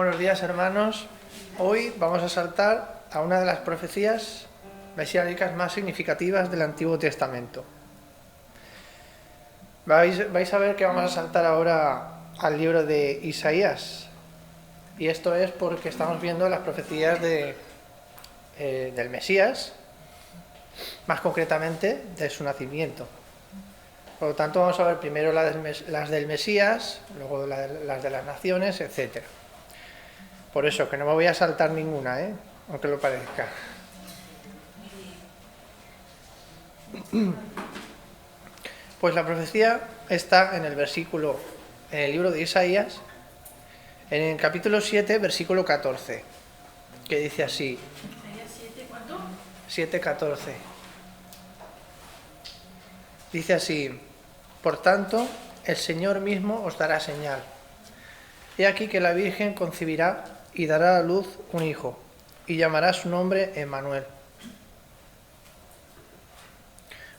Buenos días, hermanos. Hoy vamos a saltar a una de las profecías mesiánicas más significativas del Antiguo Testamento. Vais a ver que vamos a saltar ahora al libro de Isaías. Y esto es porque estamos viendo las profecías del Mesías, más concretamente de su nacimiento. Por lo tanto, vamos a ver primero las del Mesías, luego las de las naciones, etc. Por eso, que no me voy a saltar ninguna, aunque lo parezca. Pues la profecía está en el libro de Isaías, en el capítulo 7, versículo 14, que dice así. ¿Isaías 7 cuánto? 7:14. Dice así: por tanto, el Señor mismo os dará señal. He aquí que la Virgen concebirá y dará a luz un hijo, y llamará su nombre Emmanuel.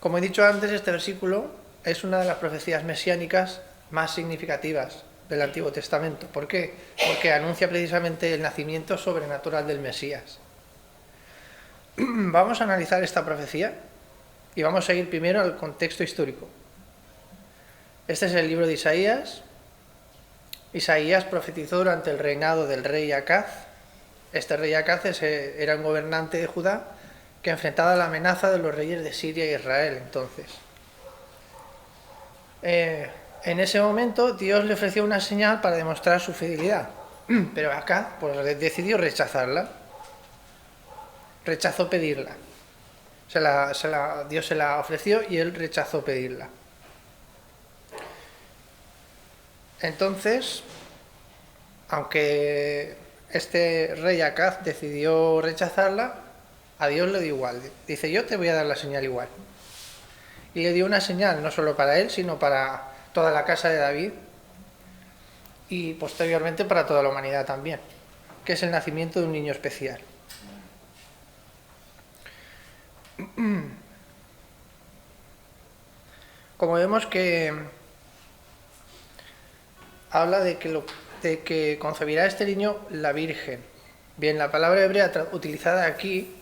Como he dicho antes, este versículo es una de las profecías mesiánicas más significativas del Antiguo Testamento. ¿Por qué? Porque anuncia precisamente el nacimiento sobrenatural del Mesías. Vamos a analizar esta profecía y vamos a ir primero al contexto histórico. Este es el libro de Isaías. Isaías profetizó durante el reinado del rey Acaz. Este rey Acaz era un gobernante de Judá que enfrentaba la amenaza de los reyes de Siria e Israel entonces. En ese momento Dios le ofreció una señal para demostrar su fidelidad, pero Acaz decidió rechazarla, rechazó pedirla. Dios se la ofreció y él rechazó pedirla. Entonces, aunque este rey Acaz decidió rechazarla, a Dios le dio igual. Dice: yo te voy a dar la señal igual. Y le dio una señal no solo para él, sino para toda la casa de David y posteriormente para toda la humanidad también, que es el nacimiento de un niño especial. Como vemos que habla de que concebirá este niño la Virgen. Bien, la palabra hebrea utilizada aquí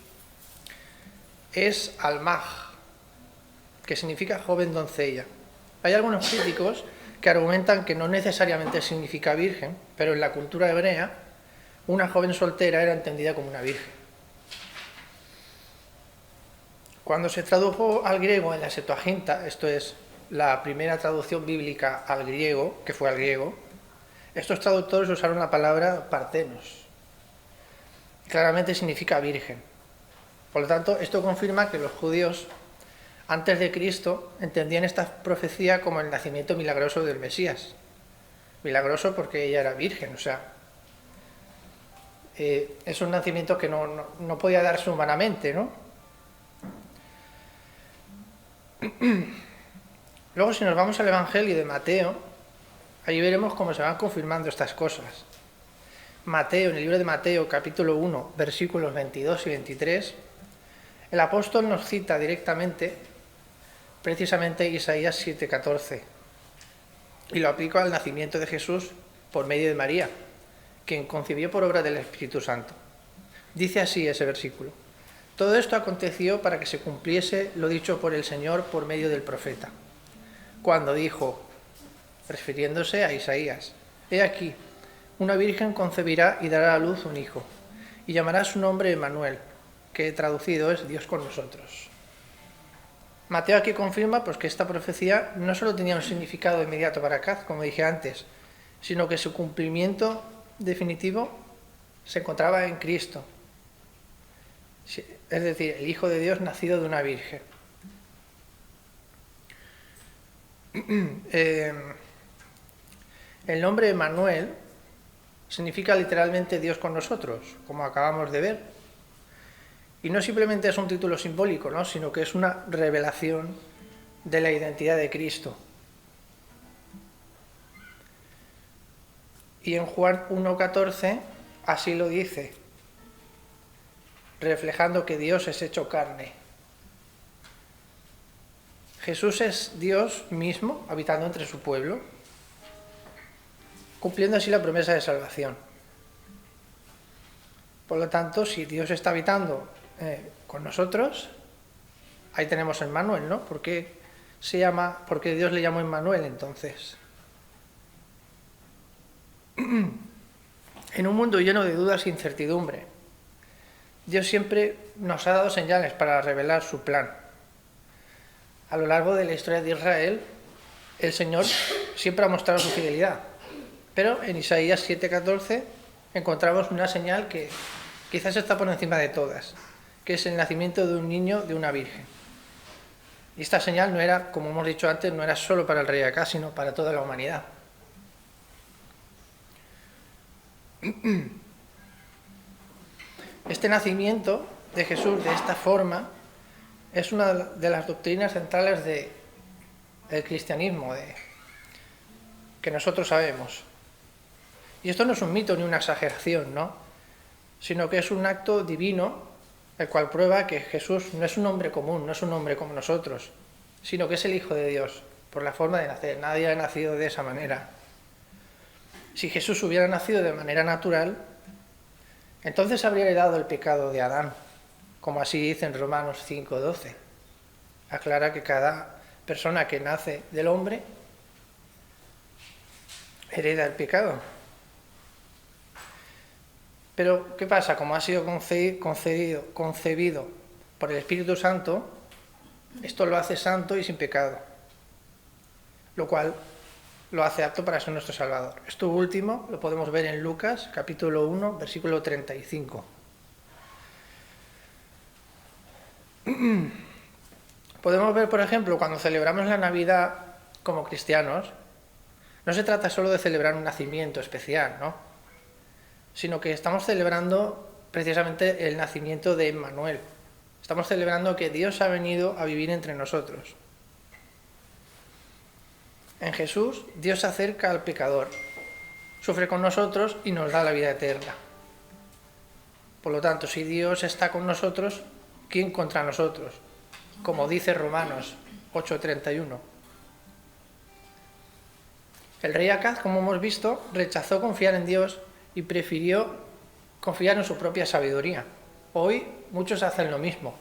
es almaj, que significa joven doncella. Hay algunos críticos que argumentan que no necesariamente significa virgen, pero en la cultura hebrea una joven soltera era entendida como una virgen. Cuando se tradujo al griego en la Septuaginta, esto es la primera traducción bíblica al griego, que fue al griego, estos traductores usaron la palabra partenos. Claramente significa virgen. Por lo tanto, esto confirma que los judíos, antes de Cristo, entendían esta profecía como el nacimiento milagroso del Mesías. Milagroso porque ella era virgen, o sea, es un nacimiento que no podía darse humanamente, ¿no? Luego, si nos vamos al Evangelio de Mateo, ahí veremos cómo se van confirmando estas cosas. Mateo, en el libro de Mateo, capítulo 1, versículos 22 y 23, el apóstol nos cita directamente, precisamente Isaías 7:14, y lo aplica al nacimiento de Jesús por medio de María, quien concibió por obra del Espíritu Santo. Dice así ese versículo: todo esto aconteció para que se cumpliese lo dicho por el Señor por medio del profeta, cuando dijo, refiriéndose a Isaías: he aquí, una virgen concebirá y dará a luz un hijo, y llamará su nombre Emmanuel, que traducido es Dios con nosotros. Mateo aquí confirma pues que esta profecía no solo tenía un significado inmediato para Acaz, como dije antes, sino que su cumplimiento definitivo se encontraba en Cristo, es decir, el Hijo de Dios nacido de una virgen. El nombre Emmanuel significa literalmente Dios con nosotros, como acabamos de ver. Y no simplemente es un título simbólico, ¿no?, sino que es una revelación de la identidad de Cristo. Y en Juan 1:14 así lo dice, reflejando que Dios es hecho carne. Jesús es Dios mismo habitando entre su pueblo, cumpliendo así la promesa de salvación. Por lo tanto, si Dios está habitando con nosotros, ahí tenemos Emmanuel, ¿no? ¿Por qué Dios le llamó Emmanuel entonces? En un mundo lleno de dudas e incertidumbre, Dios siempre nos ha dado señales para revelar su plan. A lo largo de la historia de Israel, el Señor siempre ha mostrado su fidelidad. Pero en Isaías 7:14 encontramos una señal que quizás está por encima de todas, que es el nacimiento de un niño de una virgen. Y esta señal no era, como hemos dicho antes, no era solo para el rey Acaz, sino para toda la humanidad. Este nacimiento de Jesús de esta forma es una de las doctrinas centrales del cristianismo, que nosotros sabemos. Y esto no es un mito ni una exageración, ¿no? Sino que es un acto divino, el cual prueba que Jesús no es un hombre común, no es un hombre como nosotros, sino que es el Hijo de Dios, por la forma de nacer. Nadie ha nacido de esa manera. Si Jesús hubiera nacido de manera natural, entonces habría heredado el pecado de Adán, como así dice en Romanos 5:12. Aclara que cada persona que nace del hombre hereda el pecado. Pero, ¿qué pasa? Como ha sido concebido por el Espíritu Santo, esto lo hace santo y sin pecado, lo cual lo hace apto para ser nuestro Salvador. Esto último lo podemos ver en Lucas, capítulo 1, versículo 35. Podemos ver, por ejemplo, cuando celebramos la Navidad como cristianos, no se trata solo de celebrar un nacimiento especial, ¿no? Sino que estamos celebrando precisamente el nacimiento de Emmanuel. Estamos celebrando que Dios ha venido a vivir entre nosotros. En Jesús, Dios se acerca al pecador, sufre con nosotros y nos da la vida eterna. Por lo tanto, si Dios está con nosotros, ¿quién contra nosotros? Como dice Romanos 8:31. El rey Acaz, como hemos visto, rechazó confiar en Dios y prefirió confiar en su propia sabiduría. Hoy muchos hacen lo mismo.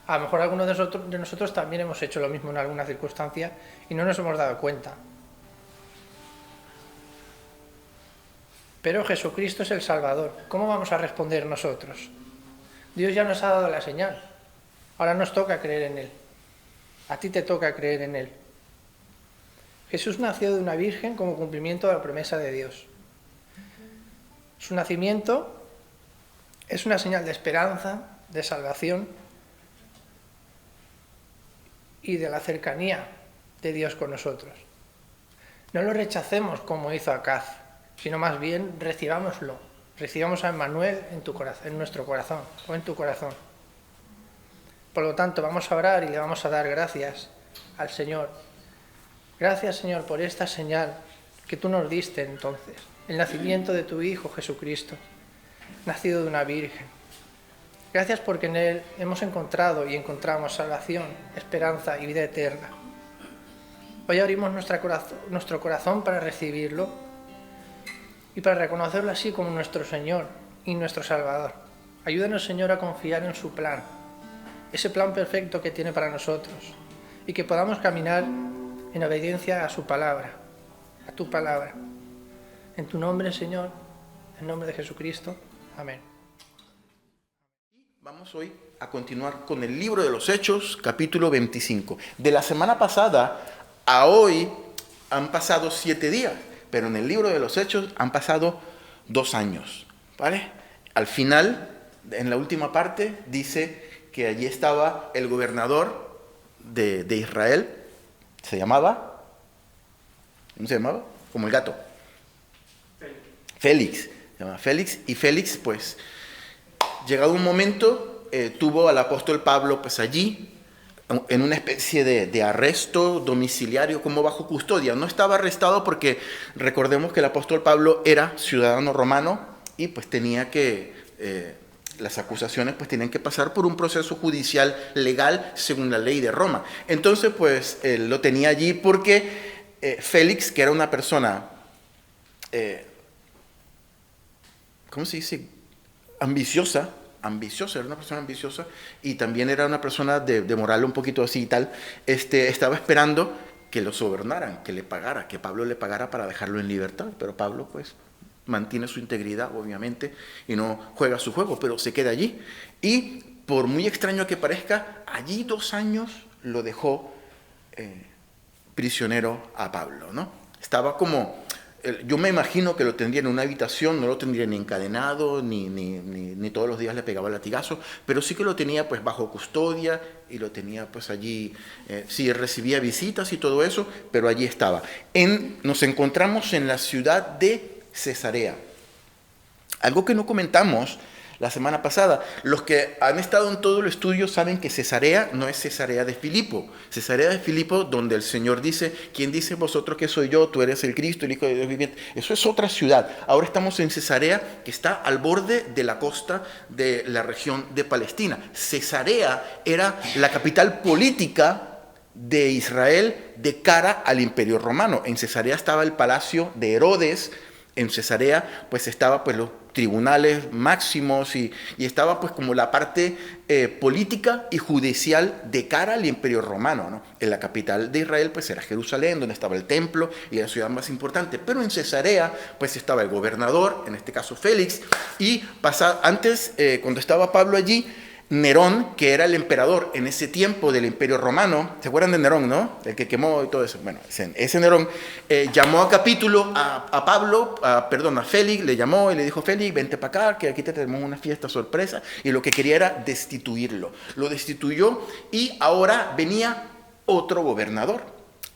A lo mejor algunos de nosotros también hemos hecho lo mismo en alguna circunstancia y no nos hemos dado cuenta. Pero Jesucristo es el Salvador. ¿Cómo vamos a responder nosotros? Dios ya nos ha dado la señal. Ahora nos toca creer en Él. A ti te toca creer en Él. Jesús nació de una virgen como cumplimiento de la promesa de Dios. Su nacimiento es una señal de esperanza, de salvación y de la cercanía de Dios con nosotros. No lo rechacemos como hizo Acaz, sino más bien recibámoslo. Recibamos a Emmanuel en nuestro corazón o en tu corazón. Por lo tanto, vamos a orar y le vamos a dar gracias al Señor. Gracias, Señor, por esta señal que tú nos diste entonces. El nacimiento de tu Hijo Jesucristo, nacido de una virgen. Gracias porque en Él hemos encontrado y encontramos salvación, esperanza y vida eterna. Hoy abrimos nuestro corazón para recibirlo y para reconocerlo así como nuestro Señor y nuestro Salvador. Ayúdanos, Señor, a confiar en su plan, ese plan perfecto que tiene para nosotros, y que podamos caminar en obediencia a su palabra, a tu palabra. En tu nombre, Señor, en nombre de Jesucristo. Amén. Vamos hoy a continuar con el libro de los Hechos, capítulo 25. De la semana pasada a hoy han pasado 7 días, pero en el libro de los Hechos han pasado 2 años, ¿vale? Al final, en la última parte, dice que allí estaba el gobernador de Israel, ¿cómo se llamaba? Como el gato. Félix. Se llama Félix. Y Félix, pues, llegado un momento, tuvo al apóstol Pablo, pues, allí, en una especie de arresto domiciliario, como bajo custodia. No estaba arrestado porque recordemos que el apóstol Pablo era ciudadano romano y pues tenía que, las acusaciones pues tenían que pasar por un proceso judicial legal según la ley de Roma. Entonces pues él lo tenía allí porque Félix, que era una persona, ¿cómo se dice? ambiciosa, era una persona ambiciosa, y también era una persona de moral un poquito así y tal, estaba esperando que lo sobornaran, que le pagara, que Pablo le pagara para dejarlo en libertad, pero Pablo pues mantiene su integridad, obviamente, y no juega su juego, pero se queda allí. Y por muy extraño que parezca, allí 2 años lo dejó prisionero a Pablo, ¿no? Estaba como, yo me imagino que lo tendría en una habitación, no lo tendría ni encadenado, ni todos los días le pegaba el latigazo, pero sí que lo tenía pues bajo custodia y lo tenía pues allí, sí recibía visitas y todo eso, pero allí estaba. Nos encontramos en la ciudad de Cesarea. Algo que no comentamos la semana pasada, los que han estado en todo el estudio saben que Cesarea no es Cesarea de Filipo. Cesarea de Filipo, donde el Señor dice, ¿quién dice vosotros que soy yo? Tú eres el Cristo, el Hijo de Dios viviente. Eso es otra ciudad. Ahora estamos en Cesarea, que está al borde de la costa de la región de Palestina. Cesarea era la capital política de Israel de cara al Imperio Romano. En Cesarea estaba el palacio de Herodes. En Cesarea pues estaba pues los tribunales máximos y estaba pues como la parte política y judicial de cara al Imperio Romano, ¿no? En la capital de Israel pues era Jerusalén, donde estaba el templo y la ciudad más importante, pero en Cesarea pues estaba el gobernador, en este caso Félix, y antes cuando estaba Pablo allí, Nerón, que era el emperador en ese tiempo del Imperio Romano, ¿se acuerdan de Nerón, no? El que quemó y todo eso. Bueno, ese Nerón llamó a capítulo a Félix, le llamó y le dijo, Félix, vente para acá, que aquí te tenemos una fiesta sorpresa, y lo que quería era destituirlo. Lo destituyó y ahora venía otro gobernador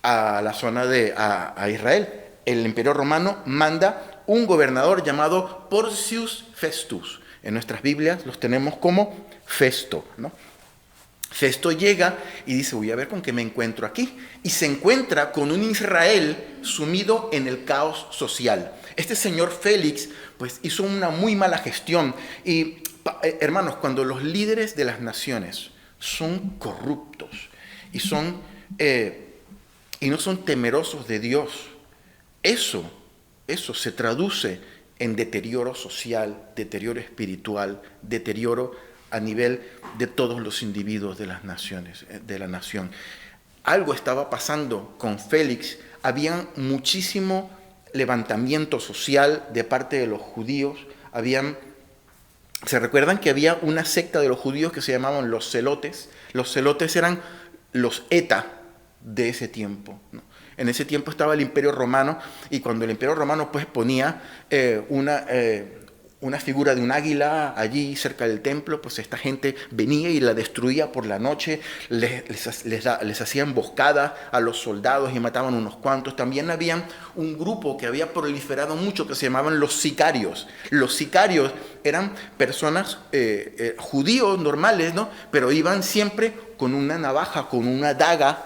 a la zona a Israel. El Imperio Romano manda un gobernador llamado Porcius Festus. En nuestras Biblias los tenemos como Festo, ¿no? Festo llega y dice, voy a ver con qué me encuentro aquí. Y se encuentra con un Israel sumido en el caos social. Este señor Félix, pues hizo una muy mala gestión. Y, hermanos, cuando los líderes de las naciones son corruptos y no son temerosos de Dios, eso se traduce en deterioro social, deterioro espiritual, deterioro a nivel de todos los individuos de las naciones, de la nación. Algo estaba pasando con Félix, había muchísimo levantamiento social de parte de los judíos, ¿se recuerdan que había una secta de los judíos que se llamaban los celotes? Los celotes eran los ETA de ese tiempo, ¿no? En ese tiempo estaba el Imperio Romano y cuando el Imperio Romano pues ponía una figura de un águila allí cerca del templo, pues esta gente venía y la destruía por la noche, les hacían emboscadas a los soldados y mataban unos cuantos. También había un grupo que había proliferado mucho que se llamaban los sicarios. Los sicarios eran personas judíos normales, ¿no? Pero iban siempre con una navaja, con una daga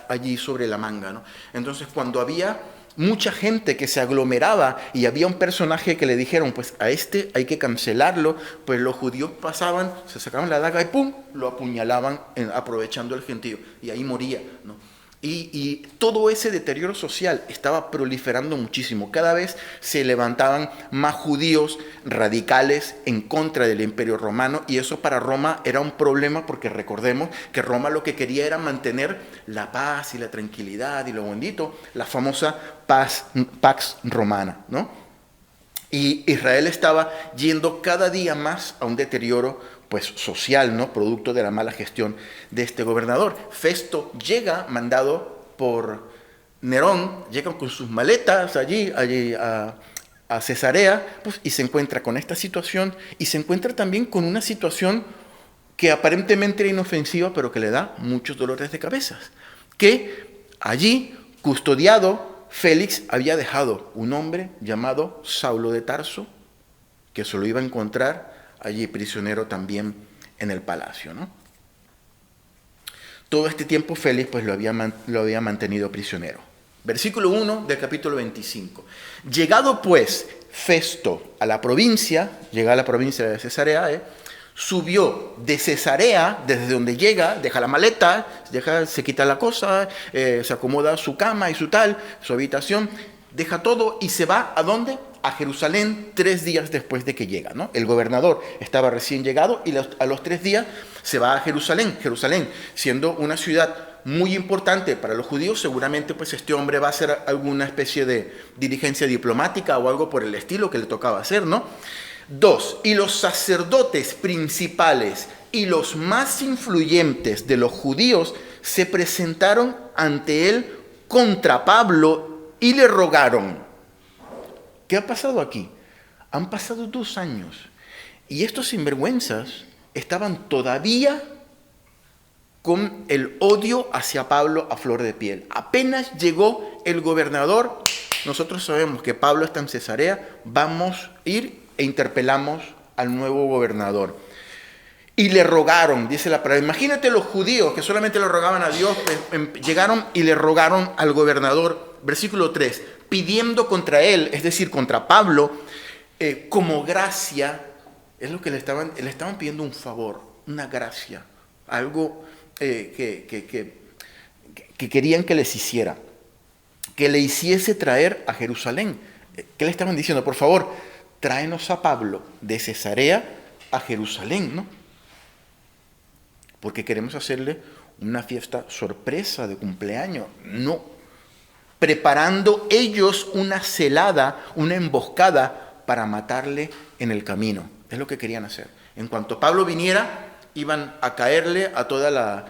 allí sobre la manga, ¿no? Entonces cuando había mucha gente que se aglomeraba y había un personaje que le dijeron, pues a este hay que cancelarlo, pues los judíos pasaban, se sacaban la daga y ¡pum!, lo apuñalaban aprovechando el gentío y ahí moría, ¿no? Y todo ese deterioro social estaba proliferando muchísimo. Cada vez se levantaban más judíos radicales en contra del Imperio Romano y eso para Roma era un problema porque recordemos que Roma lo que quería era mantener la paz y la tranquilidad y lo bendito, la famosa Pax Romana, ¿no? Y Israel estaba yendo cada día más a un deterioro pues social, ¿no? Producto de la mala gestión de este gobernador. Festo llega, mandado por Nerón, llega con sus maletas allí a Cesarea, pues, y se encuentra con esta situación, y se encuentra también con una situación que aparentemente era inofensiva, pero que le da muchos dolores de cabeza. Que allí, custodiado, Félix había dejado un hombre llamado Saulo de Tarso, que se lo iba a encontrar allí prisionero también en el palacio, ¿no? Todo este tiempo Félix pues lo había mantenido prisionero. Versículo 1 del capítulo 25. Llegado pues Festo a la provincia, llega a la provincia de Cesarea, subió de Cesarea, desde donde llega, deja la maleta, se quita la cosa, se acomoda su cama y su habitación, deja todo y se va ¿a dónde? A Jerusalén 3 días después de que llega, ¿no? El gobernador estaba recién llegado y a los 3 días se va a Jerusalén. Jerusalén, siendo una ciudad muy importante para los judíos, seguramente pues este hombre va a hacer alguna especie de diligencia diplomática o algo por el estilo que le tocaba hacer, ¿no? 2. Y los sacerdotes principales y los más influyentes de los judíos se presentaron ante él contra Pablo y le rogaron. ¿Qué ha pasado aquí? Han pasado 2 años y estos sinvergüenzas estaban todavía con el odio hacia Pablo a flor de piel. Apenas llegó el gobernador, nosotros sabemos que Pablo está en Cesarea, vamos a ir e interpelamos al nuevo gobernador. Y le rogaron, dice la palabra. Imagínate los judíos que solamente le rogaban a Dios, llegaron y le rogaron al gobernador, versículo 3, pidiendo contra él, es decir, contra Pablo, como gracia, es lo que le estaban pidiendo un favor, una gracia, algo que querían que les hiciera, que le hiciese traer a Jerusalén. ¿Qué le estaban diciendo? Por favor, tráenos a Pablo de Cesarea a Jerusalén, ¿no? Porque queremos hacerle una fiesta sorpresa de cumpleaños. No, preparando ellos una celada, una emboscada para matarle en el camino. Es lo que querían hacer. En cuanto Pablo viniera, iban a caerle a toda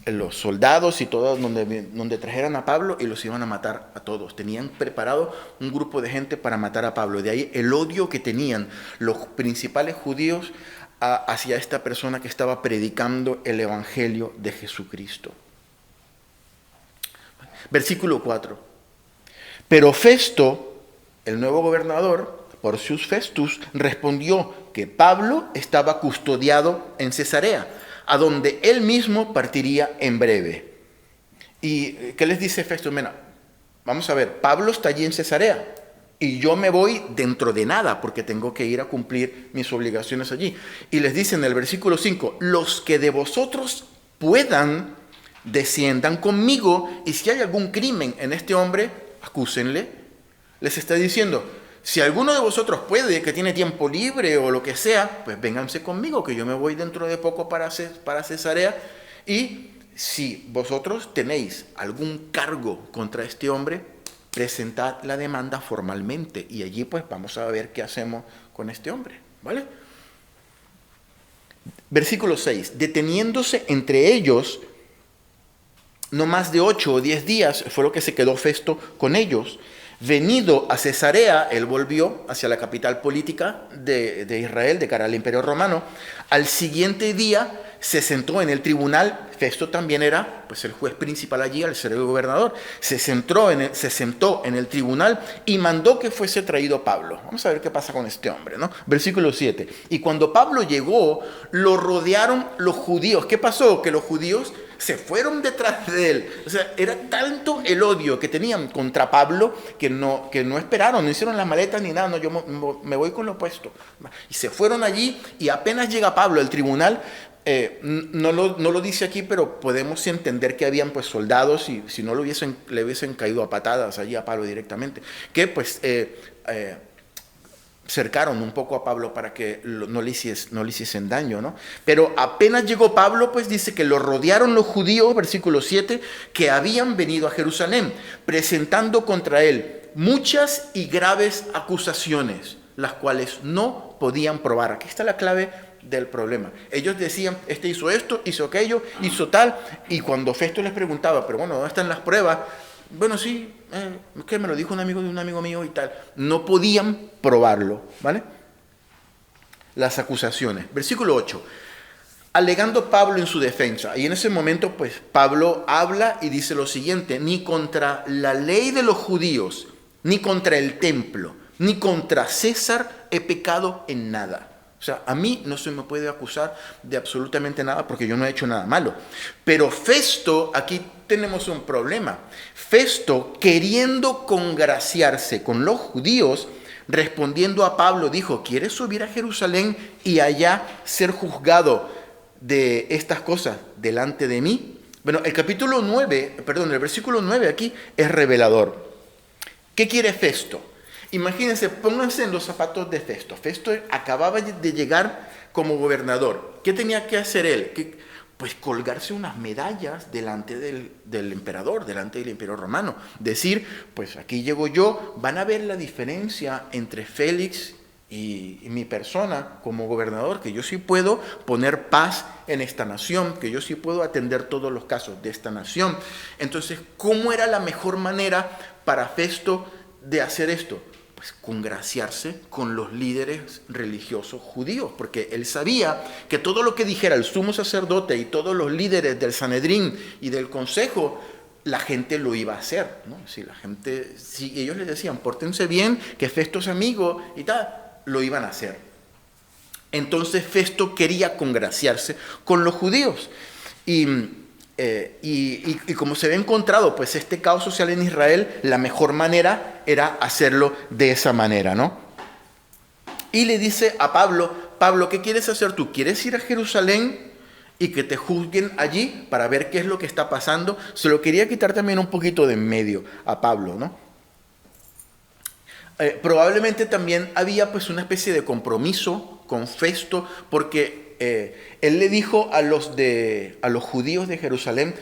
los soldados y todo donde trajeran a Pablo y los iban a matar a todos. Tenían preparado un grupo de gente para matar a Pablo. De ahí el odio que tenían los principales judíos hacia esta persona que estaba predicando el evangelio de Jesucristo. Versículo 4. Pero Festo, el nuevo gobernador, Porcius Festus, respondió que Pablo estaba custodiado en Cesarea, a donde él mismo partiría en breve. ¿Y qué les dice Festo? Mira, vamos a ver, Pablo está allí en Cesarea y yo me voy dentro de nada porque tengo que ir a cumplir mis obligaciones allí. Y les dice en el versículo 5, los que de vosotros puedan, desciendan conmigo, y si hay algún crimen en este hombre, acúsenle. Les está diciendo, si alguno de vosotros puede, que tiene tiempo libre o lo que sea, pues vénganse conmigo, que yo me voy dentro de poco para Cesarea. Y si vosotros tenéis algún cargo contra este hombre, presentad la demanda formalmente. Y allí pues vamos a ver qué hacemos con este hombre, ¿vale? Versículo 6. Deteniéndose entre ellos, no más de 8 o 10 días, fue lo que se quedó Festo con ellos. Venido a Cesarea, él volvió hacia la capital política de Israel, de cara al Imperio Romano. Al siguiente día se sentó en el tribunal. Festo también era pues, el juez principal allí, al ser el gobernador. Se sentó en el tribunal y mandó que fuese traído Pablo. Vamos a ver qué pasa con este hombre, ¿no? Versículo 7. Y cuando Pablo llegó, lo rodearon los judíos. ¿Qué pasó? Que los judíos se fueron detrás de él. O sea, era tanto el odio que tenían contra Pablo que no esperaron, no hicieron las maletas ni nada. No, yo me voy con lo opuesto. Y se fueron allí y apenas llega Pablo al tribunal, no lo dice aquí, pero podemos entender que habían pues soldados y si no le hubiesen caído a patadas allí a Pablo directamente, que pues cercaron un poco a Pablo para que no le hiciesen daño, ¿no? Pero apenas llegó Pablo, pues dice que lo rodearon los judíos, versículo 7, que habían venido a Jerusalén, presentando contra él muchas y graves acusaciones, las cuales no podían probar. Aquí está la clave del problema. Ellos decían, este hizo esto, hizo aquello, hizo tal, y cuando Festo les preguntaba, pero bueno, ¿dónde están las pruebas? Bueno, sí, es que me lo dijo un amigo de un amigo mío y tal. No podían probarlo, ¿vale? Las acusaciones. Versículo 8. Alegando Pablo en su defensa. Y en ese momento, pues, Pablo habla y dice lo siguiente: ni contra la ley de los judíos, ni contra el templo, ni contra César he pecado en nada. O sea, a mí no se me puede acusar de absolutamente nada porque yo no he hecho nada malo. Pero Festo, aquí tenemos un problema. Festo, queriendo congraciarse con los judíos, respondiendo a Pablo, dijo, ¿quieres subir a Jerusalén y allá ser juzgado de estas cosas delante de mí? Bueno, el versículo 9 aquí es revelador. ¿Qué quiere Festo? Imagínense, pónganse en los zapatos de Festo. Festo acababa de llegar como gobernador. ¿Qué tenía que hacer él? Pues colgarse unas medallas delante del emperador, delante del imperio romano. Decir, pues aquí llego yo, van a ver la diferencia entre Félix y mi persona como gobernador, que yo sí puedo poner paz en esta nación, que yo sí puedo atender todos los casos de esta nación. Entonces, ¿cómo era la mejor manera para Festo de hacer esto? Pues congraciarse con los líderes religiosos judíos, porque él sabía que todo lo que dijera el sumo sacerdote y todos los líderes del Sanedrín y del consejo, la gente lo iba a hacer, ¿no? Si ellos les decían, pórtense bien, que Festo es amigo y tal, lo iban a hacer. Entonces Festo quería congraciarse con los judíos. Y como se había encontrado pues este caos social en Israel, la mejor manera era hacerlo de esa manera, ¿no? Y le dice a Pablo, Pablo, ¿qué quieres hacer tú? ¿Quieres ir a Jerusalén y que te juzguen allí para ver qué es lo que está pasando? Se lo quería quitar también un poquito de en medio a Pablo, ¿no? Probablemente también había pues una especie de compromiso con Festo, porque él le dijo a los judíos de Jerusalén,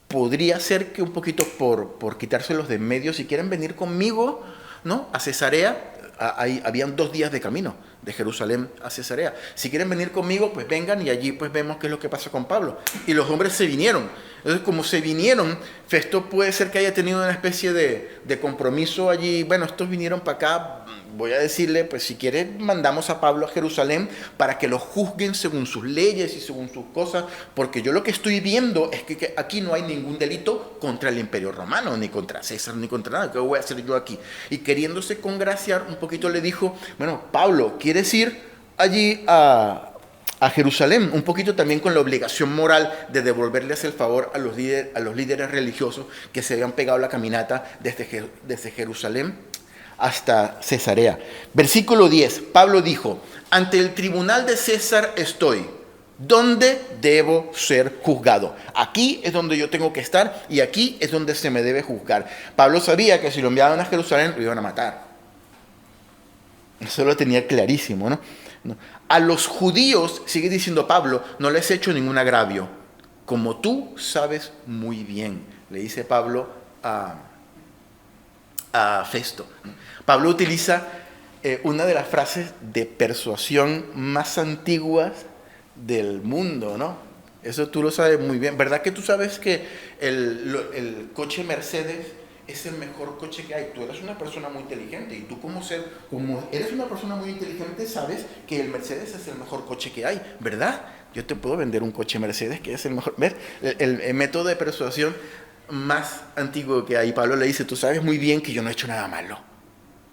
podría ser que un poquito por quitárselos de en medio, si quieren venir conmigo, ¿no?, a Cesarea. Habían 2 días de camino de Jerusalén a Cesarea. Si quieren venir conmigo, pues vengan y allí pues vemos qué es lo que pasa con Pablo. Y los hombres se vinieron. Entonces, como se vinieron, Festo puede ser que haya tenido una especie de compromiso allí. Bueno, estos vinieron para acá, voy a decirle, pues si quieren mandamos a Pablo a Jerusalén para que lo juzguen según sus leyes y según sus cosas, porque yo lo que estoy viendo es que aquí no hay ningún delito contra el imperio romano, ni contra César, ni contra nada. ¿Qué voy a hacer yo aquí? Y queriéndose congraciar un poquito le dijo, bueno, Pablo, ¿quieres ir allí a Jerusalén? Un poquito también con la obligación moral de devolverles el favor a los líderes religiosos que se habían pegado la caminata desde Jerusalén hasta Cesarea. Versículo 10, Pablo dijo, ante el tribunal de César estoy, ¿dónde debo ser juzgado? Aquí es donde yo tengo que estar y aquí es donde se me debe juzgar. Pablo sabía que si lo enviaban a Jerusalén lo iban a matar. Eso lo tenía clarísimo, ¿no? A los judíos, sigue diciendo Pablo, no les he hecho ningún agravio, como tú sabes muy bien, le dice Pablo a Festo. Pablo utiliza una de las frases de persuasión más antiguas del mundo, ¿no? Eso tú lo sabes muy bien. ¿Verdad que tú sabes que el coche Mercedes es el mejor coche que hay? Tú eres una persona muy inteligente y tú como eres una persona muy inteligente sabes que el Mercedes es el mejor coche que hay, ¿verdad? Yo te puedo vender un coche Mercedes que es el mejor. ¿Ves? El método de persuasión más antiguo que hay. Pablo le dice, tú sabes muy bien que yo no he hecho nada malo.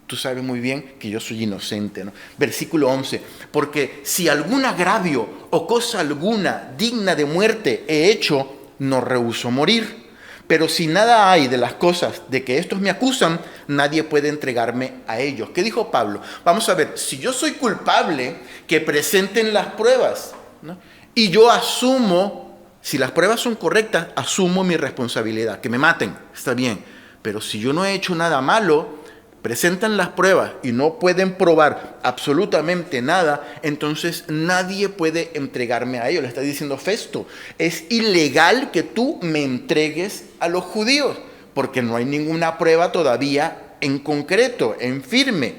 Tú sabes muy bien que yo soy inocente, ¿no? Versículo 11, porque si algún agravio o cosa alguna digna de muerte he hecho, no rehúso morir. Pero si nada hay de las cosas de que estos me acusan, nadie puede entregarme a ellos. ¿Qué dijo Pablo? Vamos a ver, si yo soy culpable, que presenten las pruebas, ¿no? Y yo asumo, si las pruebas son correctas, asumo mi responsabilidad. Que me maten, está bien. Pero si yo no he hecho nada malo, presentan las pruebas y no pueden probar absolutamente nada, entonces nadie puede entregarme a ellos. Le está diciendo Festo, es ilegal que tú me entregues a los judíos, porque no hay ninguna prueba todavía en concreto, en firme.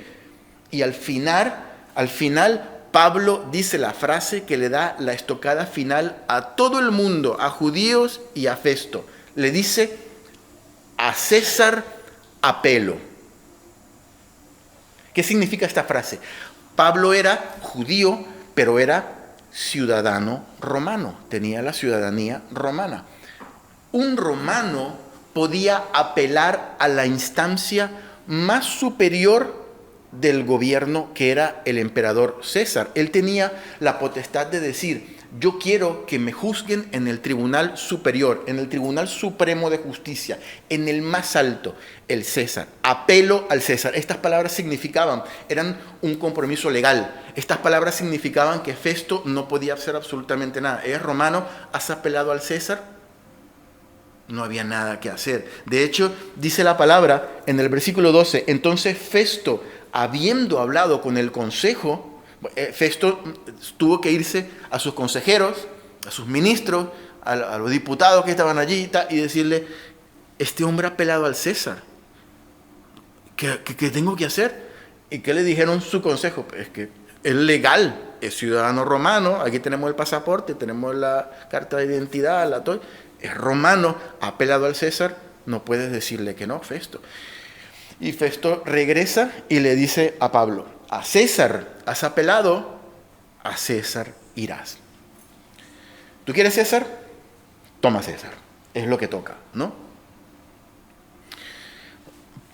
Y al final, Pablo dice la frase que le da la estocada final a todo el mundo, a judíos y a Festo. Le dice, a César apelo. ¿Qué significa esta frase? Pablo era judío, pero era ciudadano romano, tenía la ciudadanía romana. Un romano podía apelar a la instancia más superior del gobierno, que era el emperador César. Él tenía la potestad de decir, yo quiero que me juzguen en el tribunal superior, en el tribunal supremo de justicia, en el más alto, el César. Apelo al César. Estas palabras eran un compromiso legal. Estas palabras significaban que Festo no podía hacer absolutamente nada. ¿Eres romano? ¿Has apelado al César? no había nada que hacer. De hecho, dice la palabra en el versículo 12, entonces Festo, habiendo hablado con el consejo, Festo tuvo que irse a sus consejeros, a sus ministros, a los diputados que estaban allí y decirle, este hombre ha apelado al César, ¿qué tengo que hacer? ¿Y qué le dijeron su consejo? Pues es que es legal, es ciudadano romano, aquí tenemos el pasaporte, tenemos la carta de identidad, es romano, ha apelado al César, no puedes decirle que no, Festo. Y Festo regresa y le dice a Pablo, a César has apelado, a César irás. ¿Tú quieres César? Toma César, es lo que toca, ¿no?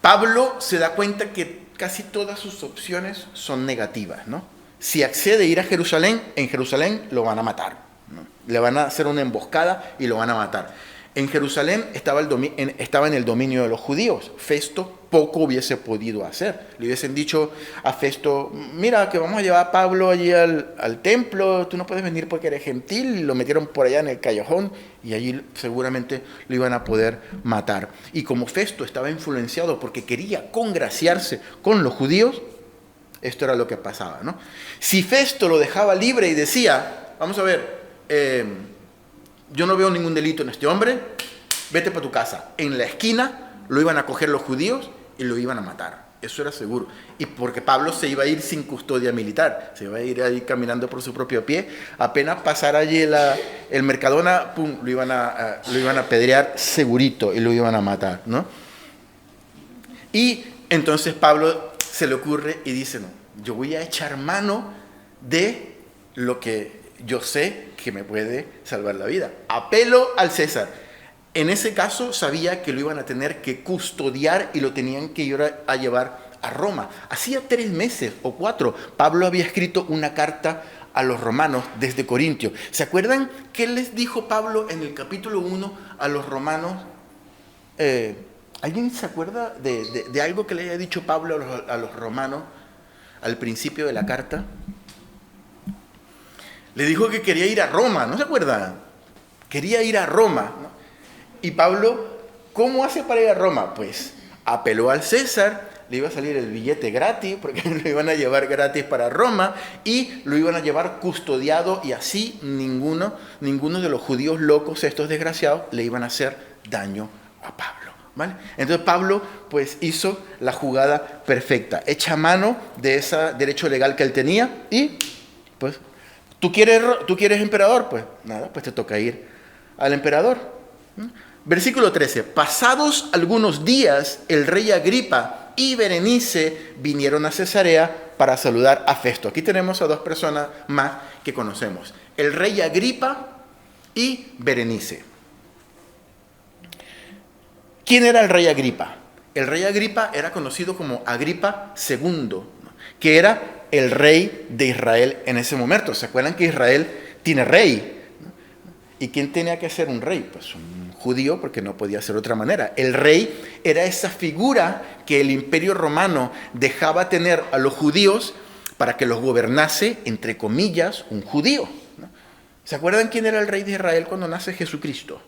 Pablo se da cuenta que casi todas sus opciones son negativas, ¿no? Si accede a ir a Jerusalén, en Jerusalén lo van a matar, ¿no? Le van a hacer una emboscada y lo van a matar. En Jerusalén estaba en el dominio de los judíos. Festo poco hubiese podido hacer. Le hubiesen dicho a Festo, mira que vamos a llevar a Pablo allí al templo, tú no puedes venir porque eres gentil. Lo metieron por allá en el callejón y allí seguramente lo iban a poder matar. Y como Festo estaba influenciado porque quería congraciarse con los judíos, esto era lo que pasaba, ¿no? Si Festo lo dejaba libre y decía, vamos a ver, yo no veo ningún delito en este hombre, vete para tu casa. En la esquina lo iban a coger los judíos y lo iban a matar. Eso era seguro. Y porque Pablo se iba a ir sin custodia militar, se iba a ir ahí caminando por su propio pie. Apenas pasara allí el Mercadona, pum, lo iban a apedrear segurito y lo iban a matar, ¿no? Y entonces Pablo se le ocurre y dice, no, yo voy a echar mano de lo que yo sé que me puede salvar la vida. Apelo al César. En ese caso sabía que lo iban a tener que custodiar y lo tenían que ir a llevar a Roma. Hacía 3 meses o 4, Pablo había escrito una carta a los romanos desde Corintio. ¿Se acuerdan qué les dijo Pablo en el capítulo 1 a los romanos? ¿Alguien se acuerda de algo que le haya dicho Pablo a los romanos al principio de la carta? Le dijo que quería ir a Roma, ¿no se acuerdan? Quería ir a Roma, ¿no? Y Pablo, ¿cómo hace para ir a Roma? Pues apeló al César, le iba a salir el billete gratis, porque lo iban a llevar gratis para Roma, y lo iban a llevar custodiado, y así ninguno de los judíos locos, estos desgraciados, le iban a hacer daño a Pablo, ¿vale? Entonces Pablo pues hizo la jugada perfecta, echa mano de ese derecho legal que él tenía, y pues ¿Tú quieres emperador? Pues nada, pues te toca ir al emperador. Versículo 13. Pasados algunos días, el rey Agripa y Berenice vinieron a Cesarea para saludar a Festo. Aquí tenemos a 2 personas más que conocemos. El rey Agripa y Berenice. ¿Quién era el rey Agripa? El rey Agripa era conocido como Agripa II, que era el rey de Israel en ese momento. ¿Se acuerdan que Israel tiene rey? ¿Y quién tenía que ser un rey? Pues un judío, porque no podía ser de otra manera. El rey era esa figura que el imperio romano dejaba tener a los judíos para que los gobernase, entre comillas, un judío, ¿no? ¿Se acuerdan quién era el rey de Israel cuando nace Jesucristo?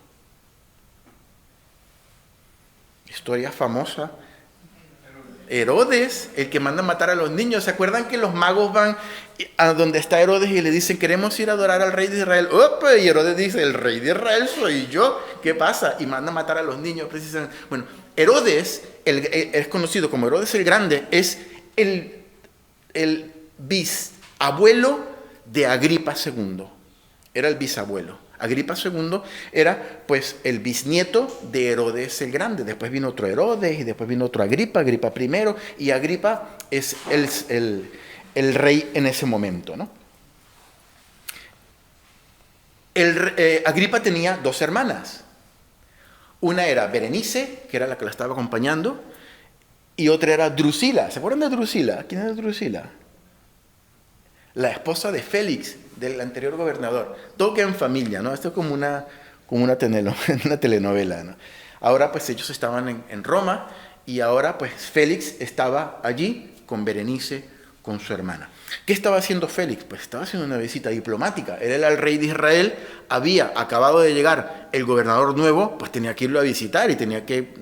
Historia famosa. Herodes, el que manda a matar a los niños. ¿Se acuerdan que los magos van a donde está Herodes y le dicen, queremos ir a adorar al rey de Israel? ¡Opa! Y Herodes dice, el rey de Israel soy yo. ¿Qué pasa? Y manda a matar a los niños precisamente. Bueno, Herodes, es conocido como Herodes el Grande, es el bisabuelo de Agripa II. Era el bisabuelo. Agripa II era pues el bisnieto de Herodes el Grande. Después vino otro Herodes y después vino otro Agripa I, y Agripa es el rey en ese momento, ¿no? Agripa tenía 2 hermanas. Una era Berenice, que era la que la estaba acompañando, y otra era Drusila. ¿Se acuerdan de Drusila? ¿Quién era Drusila? La esposa de Félix, del anterior gobernador. Todo queda en familia, ¿no? Esto es como una telenovela, ¿no? Ahora pues ellos estaban en Roma, y ahora pues Félix estaba allí con Berenice con su hermana. ¿Qué estaba haciendo Félix? Pues estaba haciendo una visita diplomática. Él era el rey de Israel, había acabado de llegar el gobernador nuevo, pues tenía que irlo a visitar y tenía que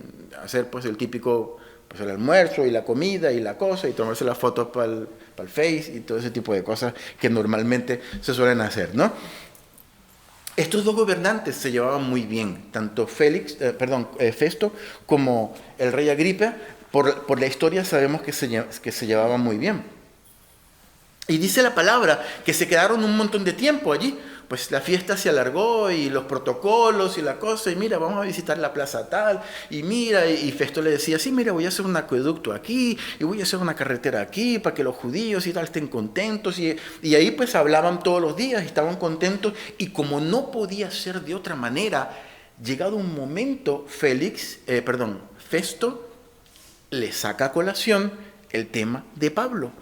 hacer pues el típico, pues el almuerzo y la comida y la cosa y tomarse las fotos para el Face y todo ese tipo de cosas que normalmente se suelen hacer, ¿no? Estos dos gobernantes se llevaban muy bien, tanto Festo como el rey Agripa. Por la historia sabemos que se llevaban muy bien. Y dice la palabra que se quedaron un montón de tiempo allí. Pues la fiesta se alargó y los protocolos y la cosa. Y mira, vamos a visitar la plaza tal. Y mira, y Festo le decía, sí, mira, voy a hacer un acueducto aquí. Y voy a hacer una carretera aquí para que los judíos y tal estén contentos. Y ahí pues hablaban todos los días y estaban contentos. Y como no podía ser de otra manera, llegado un momento, Festo le saca a colación el tema de Pablo.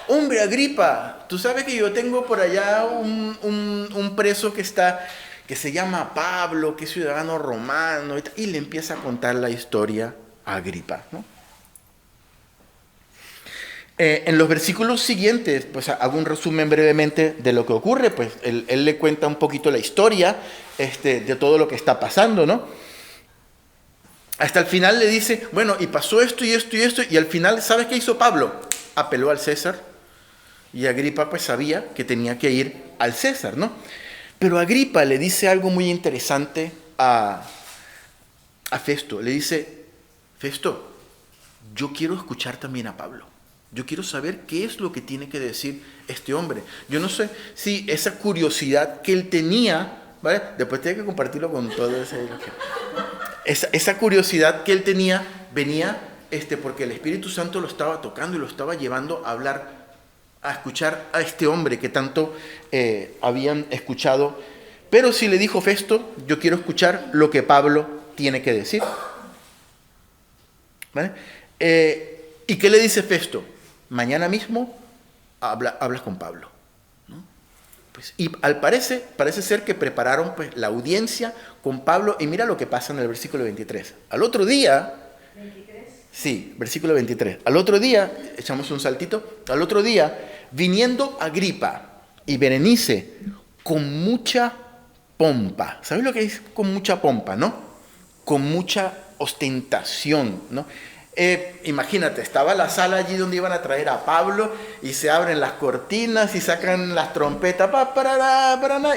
Hombre, Agripa, tú sabes que yo tengo por allá un preso que se llama Pablo, que es ciudadano romano, y le empieza a contar la historia a Agripa, ¿no? En los versículos siguientes, pues hago un resumen brevemente de lo que ocurre, pues él le cuenta un poquito la historia de todo lo que está pasando, ¿no? Hasta el final le dice, bueno, y pasó esto y esto y esto, y al final, ¿sabes qué hizo Pablo? Apeló al César. Y Agripa pues sabía que tenía que ir al César, ¿no? Pero Agripa le dice algo muy interesante a Festo. Le dice, Festo, yo quiero escuchar también a Pablo. Yo quiero saber qué es lo que tiene que decir este hombre. Yo no sé si esa curiosidad que él tenía, ¿vale? Después tiene que compartirlo con todo ese... Esa curiosidad que él tenía venía porque el Espíritu Santo lo estaba tocando y lo estaba llevando a hablar, a escuchar a este hombre que tanto habían escuchado. Pero sí le dijo Festo, yo quiero escuchar lo que Pablo tiene que decir. ¿Vale? ¿Y qué le dice Festo? Mañana mismo hablas con Pablo, ¿no? Pues, y parece ser que prepararon pues, la audiencia con Pablo. Y mira lo que pasa en el versículo 23. Al otro día... Sí, versículo 23. Al otro día, echamos un saltito, al otro día, viniendo Agripa y Berenice con mucha pompa. ¿Sabes lo que es con mucha pompa, no? Con mucha ostentación, ¿no? Imagínate, estaba la sala allí donde iban a traer a Pablo y se abren las cortinas y sacan las trompetas,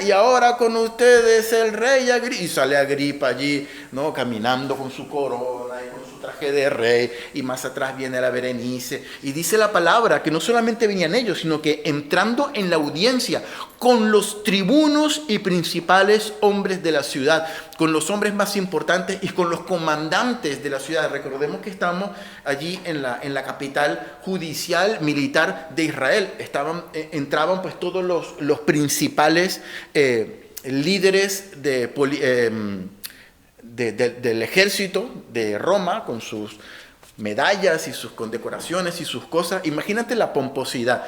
y ahora con ustedes el rey Agripa, y sale Agripa allí, ¿no? Caminando con su corona y con su traje de rey, y más atrás viene la Berenice, y dice la palabra que no solamente venían ellos, sino que entrando en la audiencia con los tribunos y principales hombres de la ciudad, con los hombres más importantes y con los comandantes de la ciudad. Recordemos que estamos allí en la capital judicial militar de Israel. Entraban pues todos los principales líderes del ejército de Roma, con sus medallas y sus condecoraciones y sus cosas. Imagínate la pomposidad.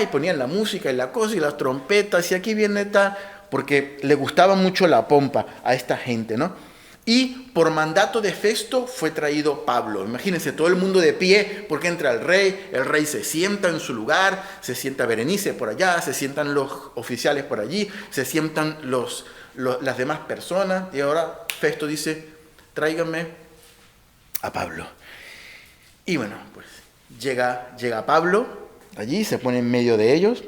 Y ponían la música y la cosa y las trompetas, y aquí viene porque le gustaba mucho la pompa a esta gente, ¿no? Y por mandato de Festo fue traído Pablo. Imagínense, todo el mundo de pie, porque entra el rey se sienta en su lugar, se sienta Berenice por allá, se sientan los oficiales por allí, se sientan las demás personas, y ahora Festo dice, tráiganme a Pablo. Y bueno, pues llega Pablo allí, se pone en medio de ellos.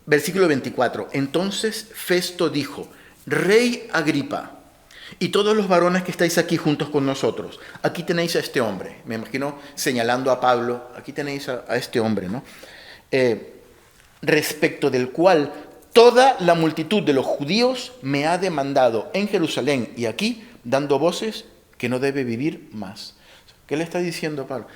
Versículo 24. Entonces Festo dijo, Rey Agripa, y todos los varones que estáis aquí juntos con nosotros, aquí tenéis a este hombre. Me imagino señalando a Pablo, aquí tenéis a este hombre, ¿no? Respecto del cual toda la multitud de los judíos me ha demandado en Jerusalén y aquí, dando voces, que no debe vivir más. ¿Qué le está diciendo Pablo?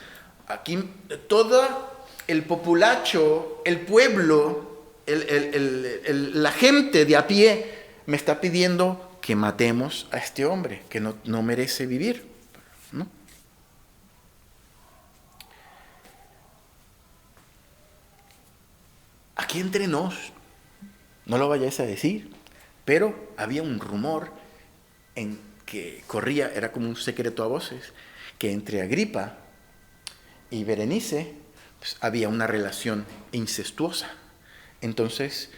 Aquí todo el populacho, el pueblo, la gente de a pie me está pidiendo que matemos a este hombre, que no merece vivir, ¿no? Aquí entre nos, no lo vayáis a decir, pero había un rumor que corría, era como un secreto a voces, que entre Agripa y Berenice, pues, había una relación incestuosa. Entonces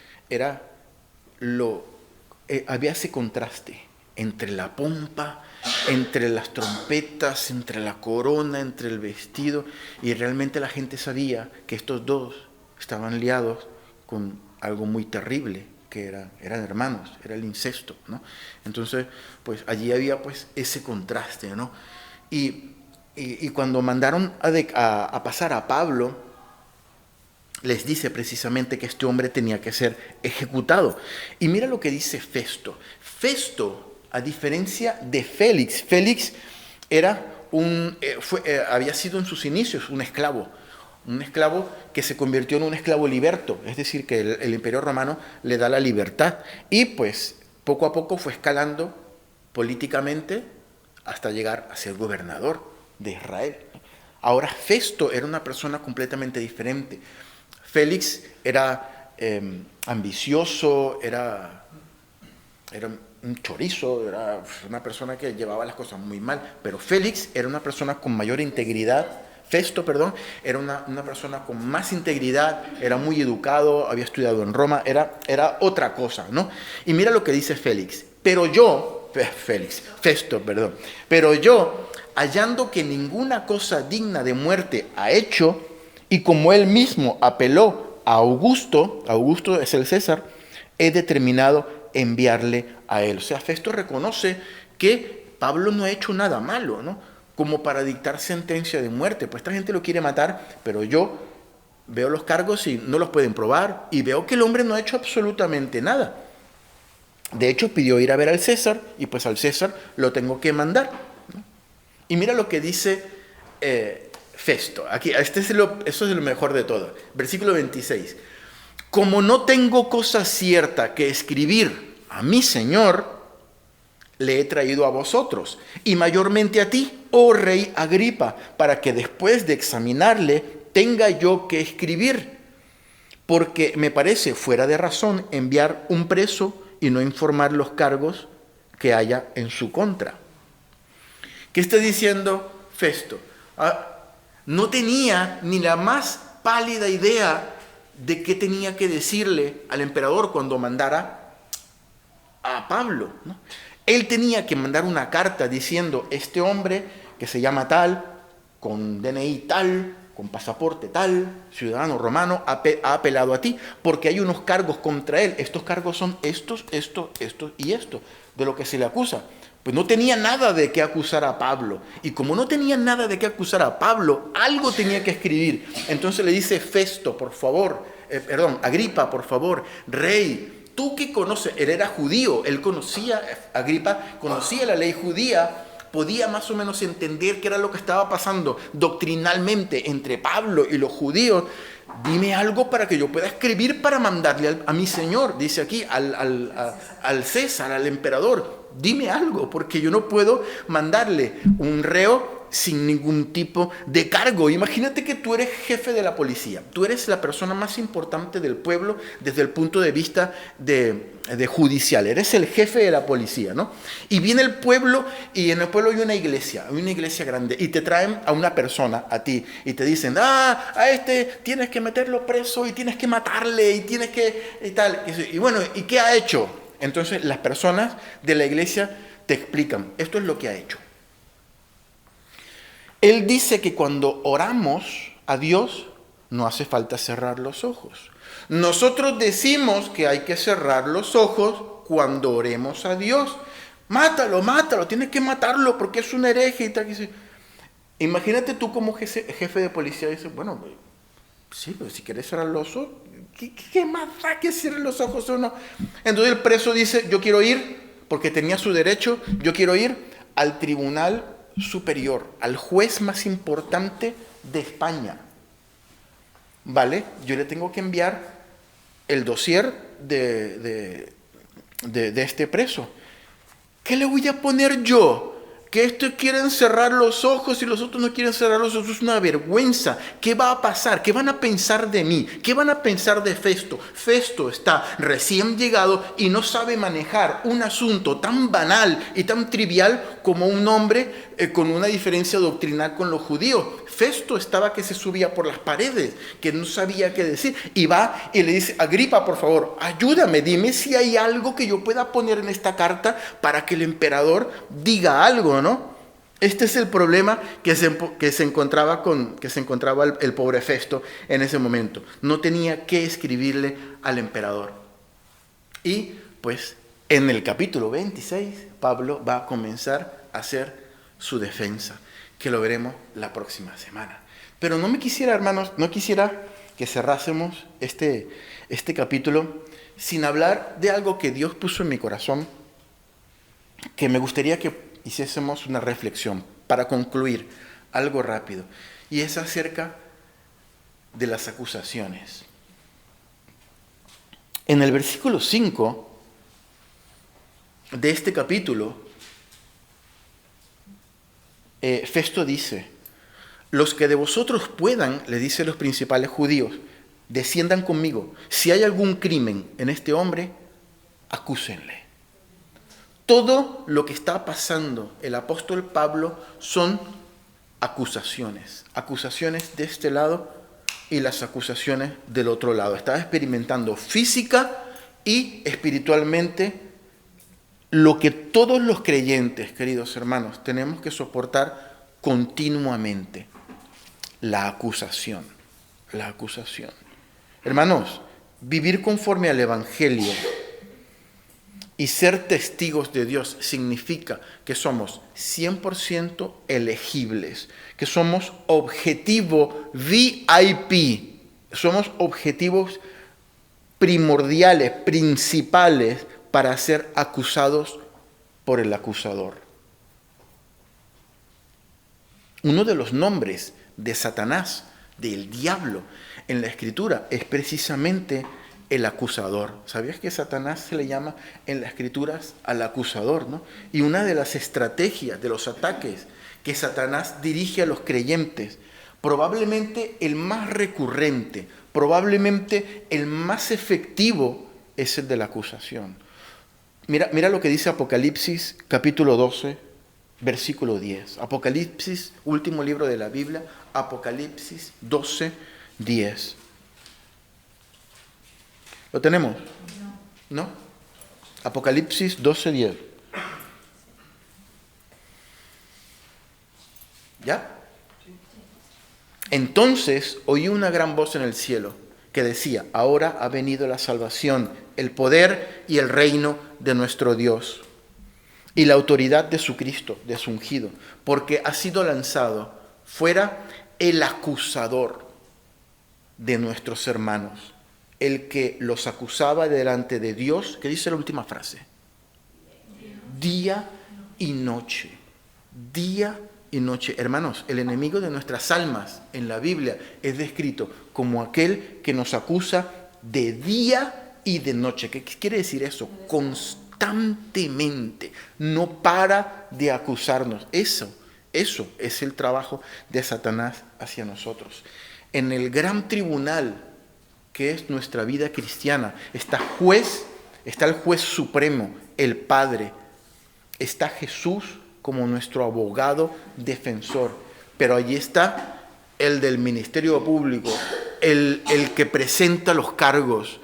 había ese contraste entre la pompa, entre las trompetas, entre la corona, entre el vestido, y realmente la gente sabía que estos dos estaban liados con algo muy terrible, que eran hermanos, era el incesto, ¿no? Entonces, pues allí había pues ese contraste, ¿no? Y cuando mandaron a pasar a Pablo, les dice precisamente que este hombre tenía que ser ejecutado. Y mira lo que dice Festo. Festo, a diferencia de Félix, Félix era había sido en sus inicios un esclavo que se convirtió en un esclavo liberto, es decir, que el Imperio Romano le da la libertad. Y pues poco a poco fue escalando políticamente hasta llegar a ser gobernador de Israel. Ahora Festo era una persona completamente diferente. Félix era ambicioso, era un chorizo, era una persona que llevaba las cosas muy mal, pero Félix era una persona con mayor integridad. Festo, perdón, era una persona con más integridad, era muy educado, había estudiado en Roma, era otra cosa, ¿no? Y mira lo que dice Festo, pero yo, hallando que ninguna cosa digna de muerte ha hecho, y como él mismo apeló a Augusto es el César, he determinado enviarle a él. O sea, Festo reconoce que Pablo no ha hecho nada malo, ¿no? Como para dictar sentencia de muerte. Pues esta gente lo quiere matar, pero yo veo los cargos y no los pueden probar, y veo que el hombre no ha hecho absolutamente nada. De hecho, pidió ir a ver al César, y pues al César lo tengo que mandar, ¿no? Y mira lo que dice Festo. Aquí, eso es lo mejor de todo. Versículo 26. Como no tengo cosa cierta que escribir a mi Señor, le he traído a vosotros, y mayormente a ti, oh rey Agripa, para que después de examinarle tenga yo que escribir, porque me parece fuera de razón enviar un preso y no informar los cargos que haya en su contra. ¿Qué está diciendo Festo? No tenía ni la más pálida idea de qué tenía que decirle al emperador cuando mandara a Pablo, ¿no? Él tenía que mandar una carta diciendo: este hombre que se llama tal, con DNI tal, con pasaporte tal, ciudadano romano, ha apelado a ti, porque hay unos cargos contra él. Estos cargos son estos y esto, de lo que se le acusa. Pues no tenía nada de qué acusar a Pablo. Y como no tenía nada de qué acusar a Pablo, algo tenía que escribir. Entonces le dice Festo, por favor, Agripa, por favor, rey, tú que conoces, él era judío, él conocía, Agripa conocía la ley judía, podía más o menos entender qué era lo que estaba pasando doctrinalmente entre Pablo y los judíos. Dime algo para que yo pueda escribir para mandarle a mi señor, dice aquí, al César, al emperador. Dime algo, porque yo no puedo mandarle un reo sin ningún tipo de cargo. Imagínate que tú eres jefe de la policía, tú eres la persona más importante del pueblo desde el punto de vista de judicial, eres el jefe de la policía, ¿no? Y viene el pueblo, y en el pueblo hay una iglesia grande, y te traen a una persona, a ti, y te dicen: a este tienes que meterlo preso, y tienes que matarle, y tienes que, y tal, y bueno, ¿y qué ha hecho? Entonces las personas de la iglesia te explican: esto es lo que ha hecho. Él dice que cuando oramos a Dios no hace falta cerrar los ojos. Nosotros decimos que hay que cerrar los ojos cuando oremos a Dios. Mátalo, tienes que matarlo porque es un hereje y tal. Imagínate tú como jefe de policía, dices: bueno, sí, pero si quieres cerrar los ojos, ¿qué más da que cierre los ojos o no? Entonces el preso dice: yo quiero ir, porque tenía su derecho, yo quiero ir al tribunal superior, al juez más importante de España. ¿Vale? Yo le tengo que enviar el dossier de este preso. ¿Qué le voy a poner yo? que estos quieren cerrar los ojos y los otros no quieren cerrar los ojos. Es una vergüenza. ¿Qué va a pasar? ¿Qué van a pensar de mí? ¿Qué van a pensar de Festo? Festo está recién llegado y no sabe manejar un asunto tan banal y tan trivial como un hombre con una diferencia doctrinal con los judíos. Festo estaba que se subía por las paredes, que no sabía qué decir, y va y le dice: Agripa, por favor, ayúdame, dime si hay algo que yo pueda poner en esta carta para que el emperador diga algo, ¿no? Este es el problema que se encontraba el pobre Festo en ese momento. No tenía qué escribirle al emperador. Y pues en el capítulo 26, Pablo va a comenzar a hacer su defensa, que lo veremos la próxima semana. Pero no quisiera, hermanos, que cerrásemos este capítulo sin hablar de algo que Dios puso en mi corazón, que me gustaría que hiciésemos una reflexión para concluir algo rápido, y es acerca de las acusaciones. En el versículo 5 de este capítulo, Festo dice: los que de vosotros puedan, le dice a los principales judíos, desciendan conmigo. Si hay algún crimen en este hombre, acúsenle. Todo lo que está pasando el apóstol Pablo son acusaciones. Acusaciones de este lado y las acusaciones del otro lado. Estaba experimentando física y espiritualmente lo que todos los creyentes, queridos hermanos, tenemos que soportar continuamente: la acusación. La acusación. Hermanos, vivir conforme al Evangelio y ser testigos de Dios significa que somos 100% elegibles, que somos objetivo VIP, somos objetivos primordiales, principales, para ser acusados por el acusador. Uno de los nombres de Satanás, del diablo, en la Escritura es precisamente el acusador. ¿Sabías que Satanás se le llama en las Escrituras al acusador, ¿no? Y una de las estrategias, de los ataques que Satanás dirige a los creyentes, probablemente el más recurrente, probablemente el más efectivo, es el de la acusación. Mira lo que dice Apocalipsis capítulo 12, versículo 10. Apocalipsis, último libro de la Biblia, Apocalipsis 12, 10. ¿Lo tenemos? ¿No? Apocalipsis 12, 10. ¿Ya? Entonces oí una gran voz en el cielo que decía: ahora ha venido la salvación, el poder y el reino de nuestro Dios, y la autoridad de su Cristo, de su ungido, porque ha sido lanzado fuera el acusador de nuestros hermanos, el que los acusaba delante de Dios. ¿Qué dice la última frase? Día y noche. Día y noche. Hermanos, el enemigo de nuestras almas en la Biblia es descrito como aquel que nos acusa de día y de noche. ¿Qué quiere decir eso? Constantemente. No para de acusarnos. Eso es el trabajo de Satanás hacia nosotros. En el gran tribunal que es nuestra vida cristiana, está el juez supremo, el Padre. Está Jesús como nuestro abogado defensor. Pero allí está el del ministerio público, el que presenta los cargos,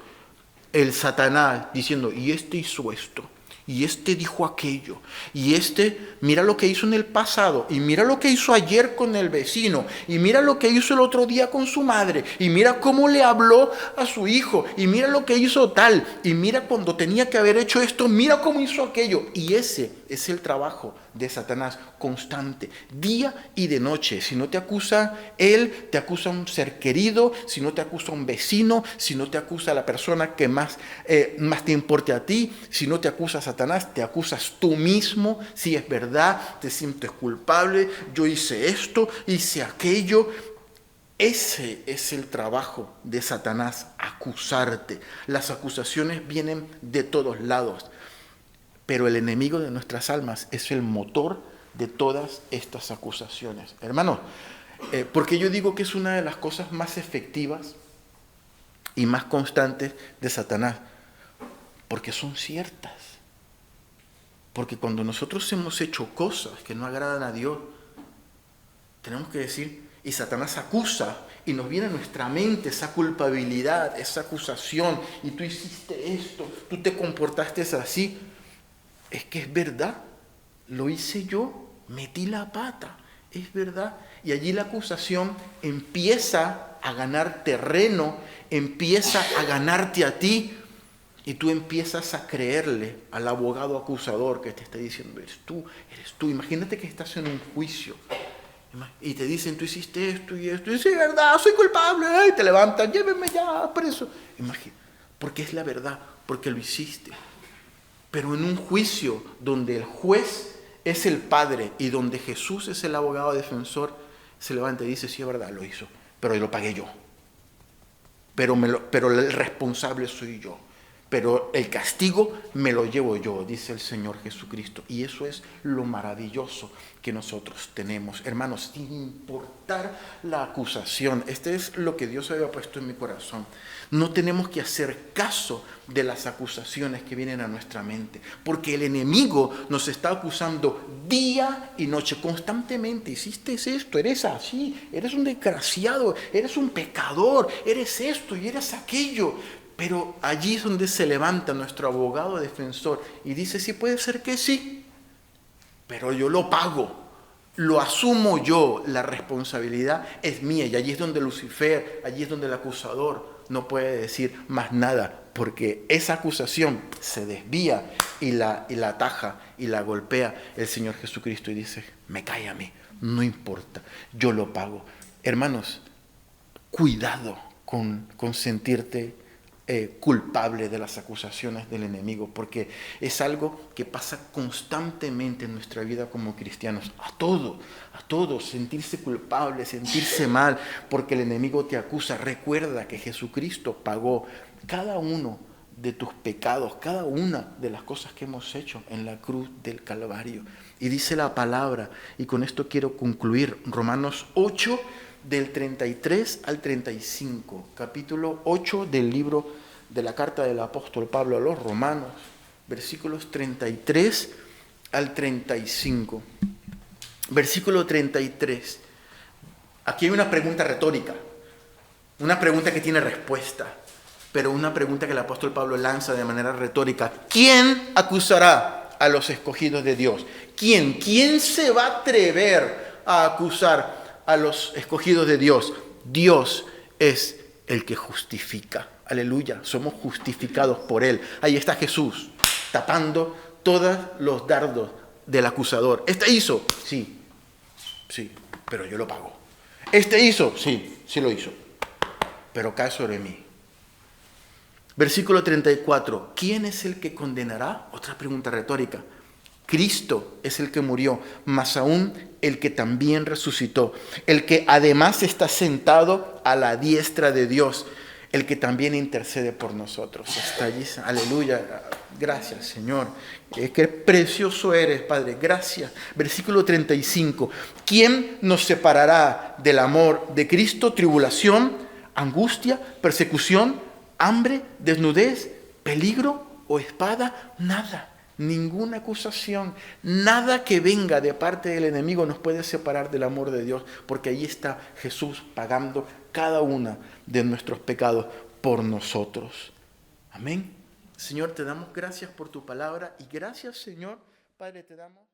el Satanás, diciendo: y este hizo esto, y este dijo aquello, y este, mira lo que hizo en el pasado, y mira lo que hizo ayer con el vecino, y mira lo que hizo el otro día con su madre, y mira cómo le habló a su hijo, y mira lo que hizo tal, y mira cuando tenía que haber hecho esto, mira cómo hizo aquello. Y ese es el trabajo de Satanás, constante, día y de noche. Si no te acusa él, te acusa un ser querido. Si no te acusa un vecino, si no te acusa la persona que más te importe a ti, si no te acusa Satanás, te acusas tú mismo. Si es verdad, te sientes culpable: yo hice esto, hice aquello. Ese es el trabajo de Satanás, acusarte. Las acusaciones vienen de todos lados. Pero el enemigo de nuestras almas es el motor de todas estas acusaciones. Hermanos, porque yo digo que es una de las cosas más efectivas y más constantes de Satanás, porque son ciertas. Porque cuando nosotros hemos hecho cosas que no agradan a Dios, tenemos que decir, y Satanás acusa, y nos viene a nuestra mente esa culpabilidad, esa acusación, y tú hiciste esto, tú te comportaste así. Es que es verdad, lo hice yo, metí la pata, es verdad. Y allí la acusación empieza a ganar terreno, empieza a ganarte a ti, y tú empiezas a creerle al abogado acusador que te está diciendo, eres tú. Imagínate que estás en un juicio y te dicen, tú hiciste esto y esto, y dices, verdad, soy culpable, y te levantan, llévenme ya preso. Porque es la verdad, porque lo hiciste. Pero en un juicio donde el juez es el Padre y donde Jesús es el abogado defensor, se levanta y dice, sí, es verdad, lo hizo, pero lo pagué yo. Pero el responsable soy yo. Pero el castigo me lo llevo yo, dice el Señor Jesucristo. Y eso es lo maravilloso que nosotros tenemos. Hermanos, sin importar la acusación, este es lo que Dios había puesto en mi corazón. No tenemos que hacer caso de las acusaciones que vienen a nuestra mente, porque el enemigo nos está acusando día y noche, constantemente. Hiciste esto, eres así, eres un desgraciado, eres un pecador, eres esto y eres aquello. Pero allí es donde se levanta nuestro abogado defensor y dice, sí, puede ser que sí, pero yo lo pago, lo asumo yo, la responsabilidad es mía. Y allí es donde Lucifer, allí es donde el acusador no puede decir más nada, porque esa acusación se desvía y la ataja y la golpea el Señor Jesucristo y dice, me cae a mí, no importa, yo lo pago. Hermanos, cuidado con sentirte culpable de las acusaciones del enemigo, porque es algo que pasa constantemente en nuestra vida como cristianos. A todos, sentirse culpable, sentirse mal, porque el enemigo te acusa. Recuerda que Jesucristo pagó cada uno de tus pecados, cada una de las cosas que hemos hecho en la cruz del Calvario. Y dice la palabra, y con esto quiero concluir, Romanos 8, del 33 al 35, capítulo 8 del libro de la carta del apóstol Pablo a los Romanos, versículos 33 al 35. Versículo 33. Aquí hay una pregunta retórica, una pregunta que tiene respuesta, pero una pregunta que el apóstol Pablo lanza de manera retórica. ¿Quién acusará a los escogidos de Dios? ¿Quién? ¿Quién se va a atrever a acusar a los escogidos de Dios? Dios es el que justifica. Aleluya, somos justificados por Él. Ahí está Jesús, tapando todos los dardos del acusador. ¿Este hizo? Sí, pero yo lo pago. ¿Este hizo? Sí lo hizo, pero cae sobre mí. Versículo 34. ¿Quién es el que condenará? Otra pregunta retórica. Cristo es el que murió, más aún el que también resucitó, el que además está sentado a la diestra de Dios, el que también intercede por nosotros. Está allí, aleluya, gracias Señor, qué precioso eres Padre, gracias. Versículo 35, ¿quién nos separará del amor de Cristo? Tribulación, angustia, persecución, hambre, desnudez, peligro o espada, nada. Ninguna acusación, nada que venga de parte del enemigo nos puede separar del amor de Dios, porque ahí está Jesús pagando cada uno de nuestros pecados por nosotros. Amén. Señor, te damos gracias por tu palabra y gracias, Señor, Padre, te damos...